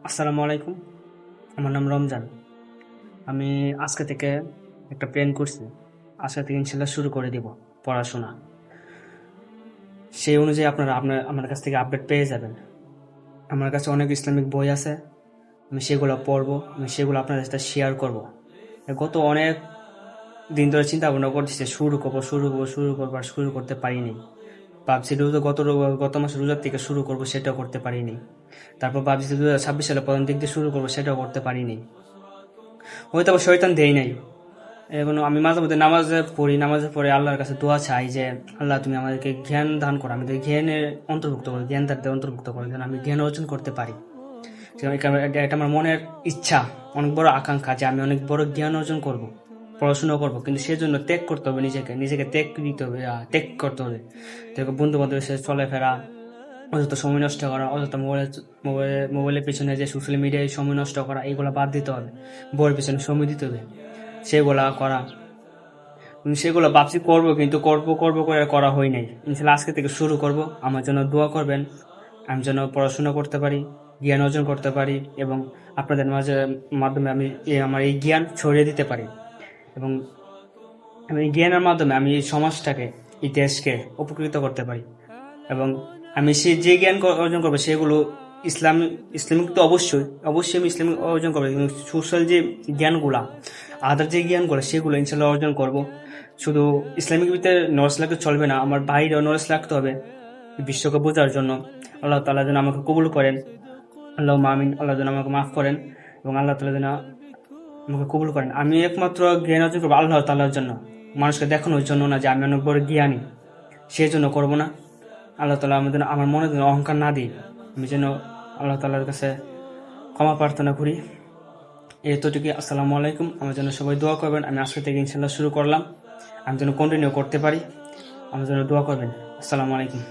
আসসালামু আলাইকুম। আমার নাম রমজান। আমি আজকে থেকে একটা প্ল্যান করছি। আজকে থেকে ইনশাল্লাহ শুরু করে দিব পড়াশোনা। সেই অনুযায়ী আপনারা আমার কাছ থেকে আপডেট পেয়ে যাবেন। আমার কাছে অনেক ইসলামিক বই আছে, আমি সেগুলো পড়বো, আমি সেগুলো আপনাদের সাথে শেয়ার করব। গত অনেক দিন ধরে চিন্তা ভাবনা করতেছি শুরু করবো আর শুরু করতে পারিনি। ভাবছি গত মাসে রোজার থেকে শুরু করব, সেটাও করতে পারিনি। তারপর ভাবছি 2026 সালে প্রথম দিক দিয়ে শুরু করবো, সেটাও করতে পারিনি। হয়তো আবার শয়তান দেই নাই। এখন আমি মাঝে মধ্যে নামাজে পড়ে আল্লাহর কাছে দোয়া চাই যে আল্লাহ তুমি আমাদেরকে জ্ঞান দান করো, আমাদের জ্ঞানের অন্তর্ভুক্ত করো, জ্ঞান দ্বারা অন্তর্ভুক্ত করো, যেন আমি জ্ঞান অর্জন করতে পারি। এটা আমার মনের ইচ্ছা, অনেক বড় আকাঙ্ক্ষা যে আমি অনেক বড় জ্ঞান অর্জন করব, পড়াশোনা করব, কিন্তু সেজন্য ত্যাগ করতে হবে, নিজেকে ত্যাগ দিতে হবে, ত্যাগ করতে হবে। বন্ধু বান্ধবের সাথে চলাফেরা, অযথা সময় নষ্ট করা, অযথা মোবাইলের পিছনে যে সোশ্যাল মিডিয়ায় সময় নষ্ট করা, এগুলো বাদ দিতে হবে। বইয়ের পিছনে সময় দিতে হবে, সেগুলা করা। সেগুলো ভাবছি করবো, কিন্তু করবো করে আর করা হয় নাই। ইনশাল্লাহ আজকে থেকে শুরু করব। আমার জন্য দোয়া করবেন, আমি যেন পড়াশোনা করতে পারি, জ্ঞান অর্জন করতে পারি, এবং আপনাদের মাধ্যমে আমি আমার এই জ্ঞান ছড়িয়ে দিতে পারি। এবং আমি এই জ্ঞানের মাধ্যমে আমি এই সমাজটাকে, এই দেশকে উপকৃত করতে পারি। এবং আমি যে জ্ঞান অর্জন করবো সেগুলো ইসলামিক তো অবশ্যই আমি ইসলামিক অর্জন করবো, কিন্তু সোশ্যাল যে জ্ঞানগুলা, আদার যে জ্ঞানগুলো, সেগুলো ইনশাল্লাহ অর্জন করব। শুধু ইসলামিক ভিতরে নলেজ লাগতে চলবে না, আমার বাইরেও নলেজ রাখতে হবে বিশ্বকে বোঝার জন্য। আল্লাহ তাআলা যেন আমাকে কবুল করেন, আল্লাহ আমিন। আল্লাহ যেন আমাকে মাফ করেন, এবং আল্লাহ তাআলা যেন আমাকে কবুল করেন। আমি একমাত্র জ্ঞান অর্জন করবো আল্লাহ তাআলার জন্য, মানুষকে দেখানোর জন্য না যে আমি অনেক বড় জ্ঞানী, সেই জন্য করবো না। আল্লাহ তাআলা আমার মনে যেন অহংকার না দিই, আমি যেন আল্লাহ তাআলার কাছে ক্ষমা প্রার্থনা করি। এতটুকু। আসসালামু আলাইকুম। আমার জন্য সবাই দোয়া করবেন। আমি আজকে থেকে ইনশাল্লাহ শুরু করলাম, আমি যেন কন্টিনিউ করতে পারি, আমার জন্য দোয়া করবেন। আসসালামু আলাইকুম।